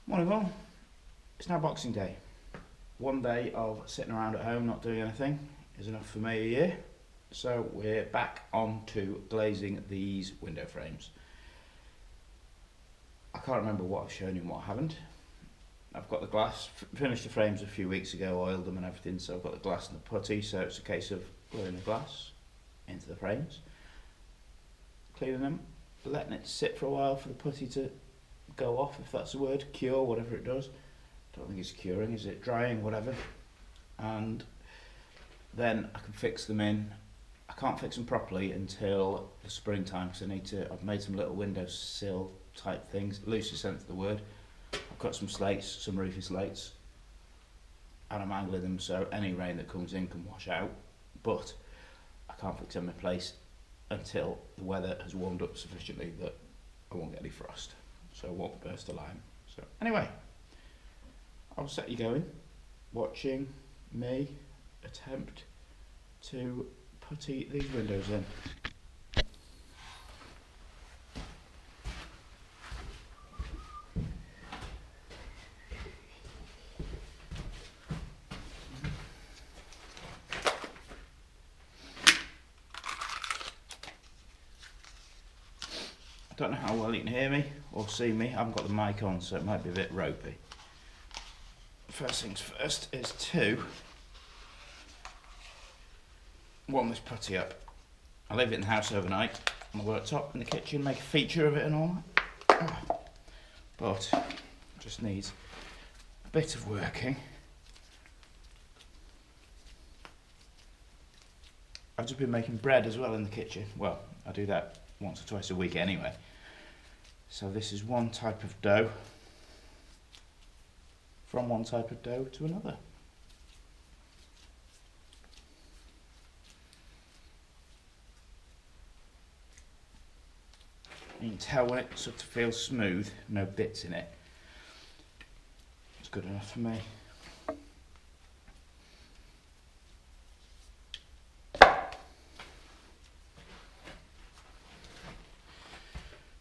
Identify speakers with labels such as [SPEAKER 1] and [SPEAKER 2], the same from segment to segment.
[SPEAKER 1] Morning all, it's now Boxing Day. One day of sitting around at home not doing anything is enough for me a year. So we're back on to glazing these window frames. I can't remember what I've shown you and what I haven't. I've got the glass, finished the frames a few weeks ago, oiled them and everything, so I've got the glass and the putty, so it's a case of gluing the glass into the frames, cleaning them, letting it sit for a while for the putty to go off, if that's the word, cure, whatever it does. Don't think it's curing, is it? Drying, whatever. And then I can fix them in. I can't fix them properly until the springtime because I've made some little windowsill type things, loosely sense of the word. I've cut some slates, some roofing slates, and I'm angling them so any rain that comes in can wash out, but I can't fix them in place until the weather has warmed up sufficiently that I won't get any frost, so I won't burst a line. So anyway, I'll set you going, watching me attempt to putty these windows in. I don't know how well you can hear me or see me. I haven't got the mic on, so it might be a bit ropey. First things first is to warm this putty up. I leave it in the house overnight on the worktop in the kitchen, make a feature of it and all that. But it just needs a bit of working. I've just been making bread as well in the kitchen. Well, I do that once or twice a week anyway. So this is one type of dough from one type of dough to another. You can tell when it sort of feels smooth, no bits in it. It's good enough for me.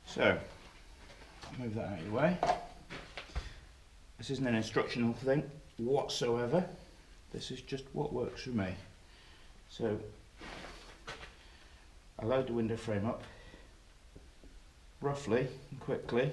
[SPEAKER 1] So, I'll move that out of your way. This isn't an instructional thing whatsoever. This is just what works for me. So, I load the window frame up roughly and quickly.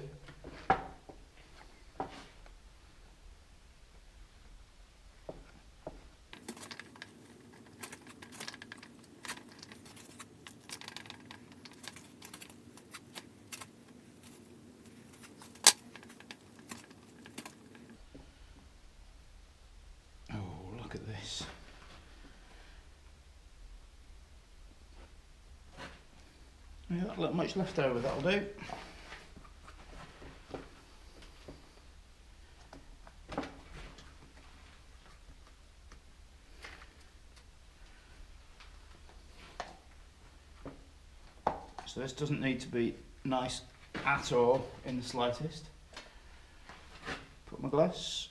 [SPEAKER 1] Look at this. Yeah, that'll look much left over, that'll do. So this doesn't need to be nice at all in the slightest. Put my glass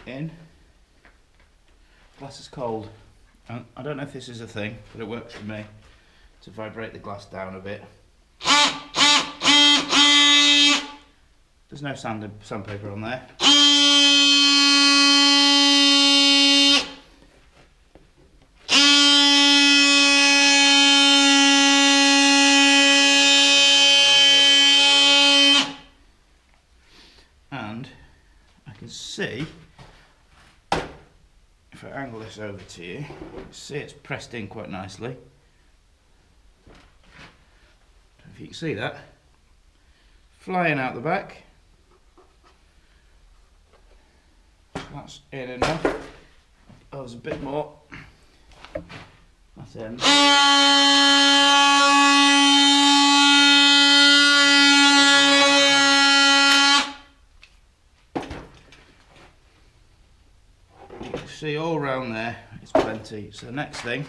[SPEAKER 1] in. Glass is cold. I don't know if this is a thing, but it works for me to vibrate the glass down a bit. There's no sandpaper on there. And I can see, if I angle this over to you, see it's pressed in quite nicely. Don't know if you can see that. Flying out the back. That's in enough. Oh, there's a bit more. That's in. See all round there, it's plenty. So the next thing,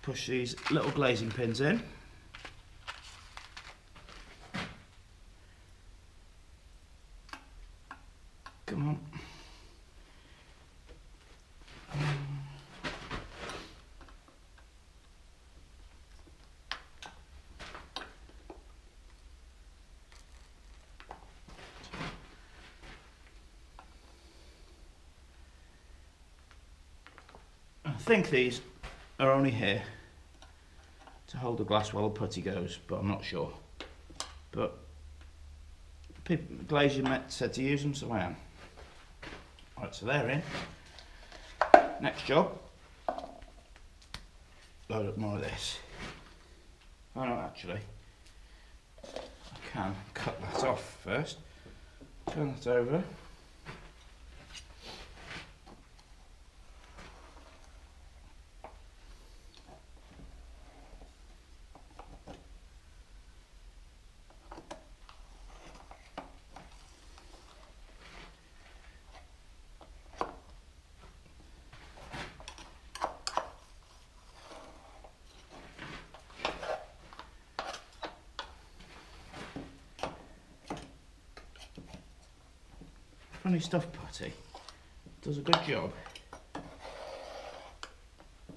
[SPEAKER 1] push these little glazing pins in. Come on. think these are only here to hold the glass while the putty goes, but I'm not sure. But Glazing said to use them, so I am. Right, so they're in. Next job, load up more of this. Oh no, actually, I can cut that off first. Turn that over. Funny stuff, putty. Does a good job.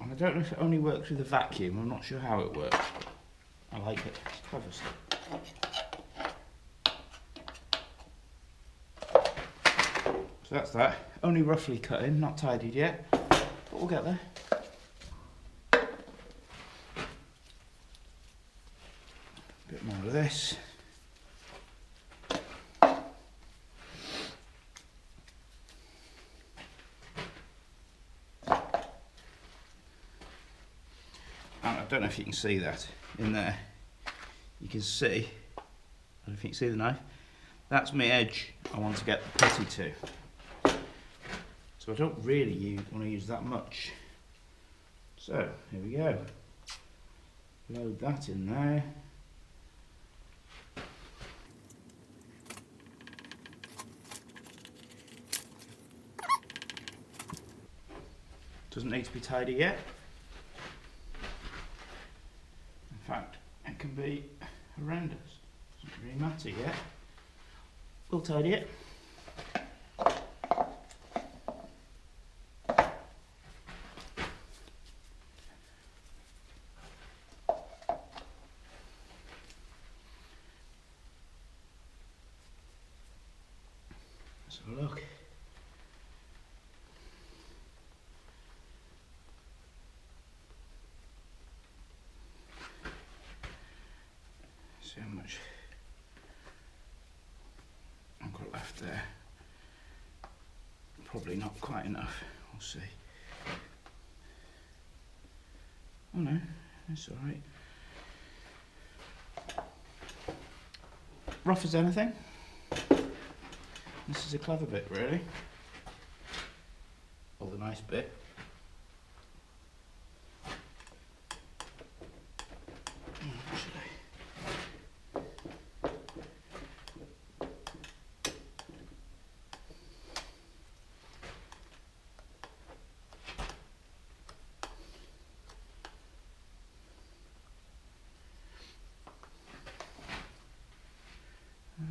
[SPEAKER 1] And I don't know if it only works with a vacuum. I'm not sure how it works, but I like it. It's clever stuff. So that's that. Only roughly cut in, not tidied yet, but we'll get there. A bit more of this. I don't know if you can see that in there. You can see, I don't know if you can see the knife. That's my edge I want to get the putty to. So I don't really want to use that much. So here we go. Load that in there. Doesn't need to be tidy yet. In fact, it can be horrendous. Doesn't really matter yet. We'll tidy it. Let's have a look. See how much I've got left there. Probably not quite enough. We'll see. Oh no, it's all right. Rough as anything. This is a clever bit, really. Or the nice bit.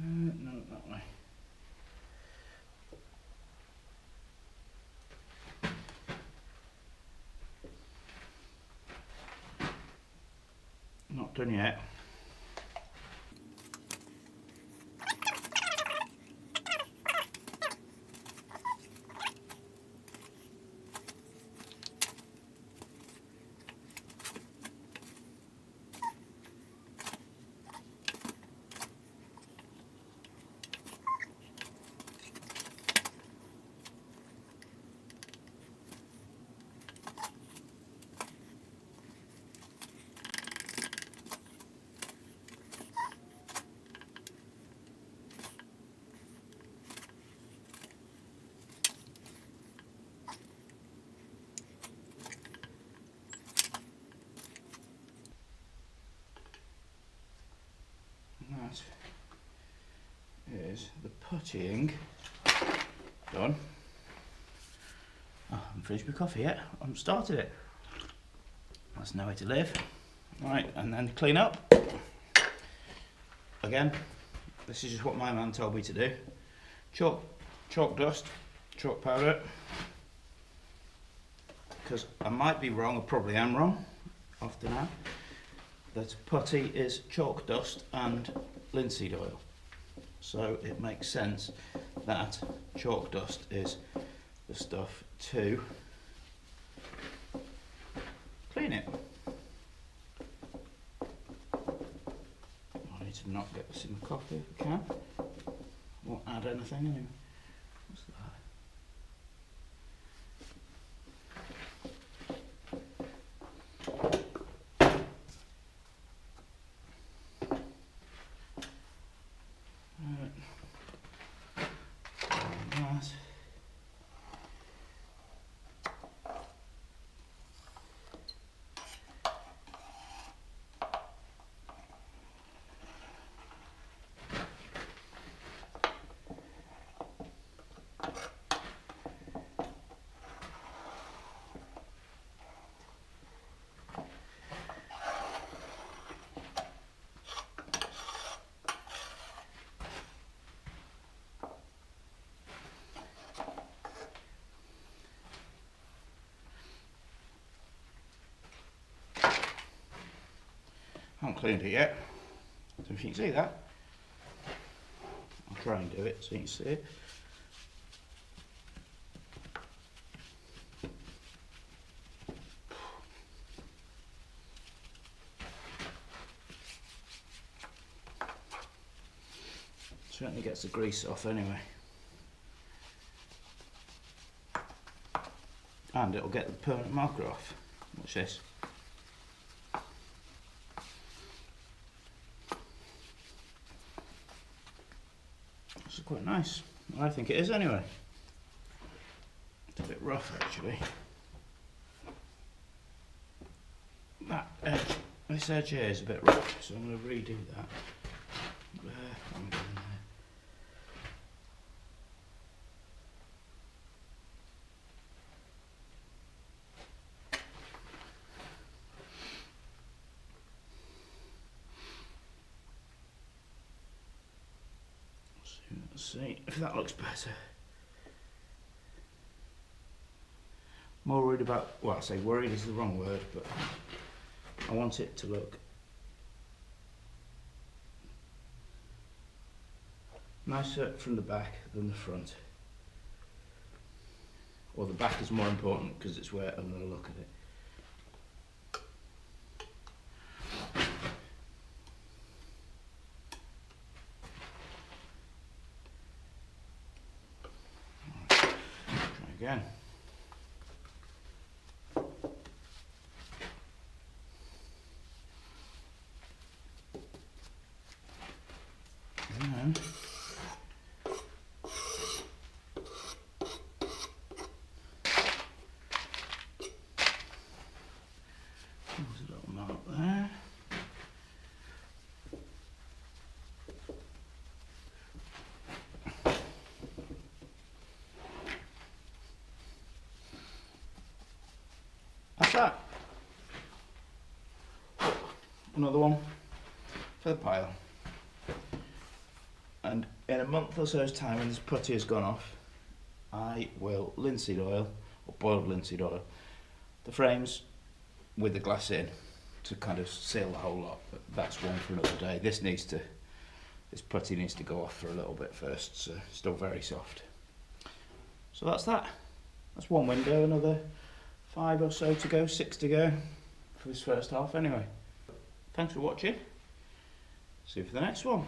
[SPEAKER 1] No, that way. Not done yet. That is the puttying done. Oh, I haven't finished my coffee yet. I haven't started it. That's no way to live. Right, and then clean up. Again, this is just what my man told me to do. Chalk dust, chalk powder. Because I might be wrong, I probably am wrong, after now. That putty is chalk dust and linseed oil. So it makes sense that chalk dust is the stuff to clean it. I need to not get this in the coffee if I can. Won't add anything anyway. What's that? I haven't cleaned it yet. I don't know if you can see that. I'll try and do it so you can see it. Certainly gets the grease off anyway. And it'll get the permanent marker off. Watch this. It's quite nice. I think it is anyway. It's a bit rough actually. That edge, this edge here is a bit rough, so I'm going to redo that. I'm doing there. Let's see if that looks better. More worried about, well, I say worried is the wrong word, but I want it to look nicer from the back than the front. Or the back is more important because it's where I'm going to look at it. Again. And then there's a little mark there. That's that. Another one for the pile. And in a month or so's time, when this putty has gone off, I will linseed oil, or boiled linseed oil, the frames with the glass in to kind of seal the whole lot. But that's one for another day. This putty needs to go off for a little bit first, so it's still very soft. So that's that. That's one window, another 5 or so to go, 6 to go for this first half anyway. Thanks for watching. See you for the next one.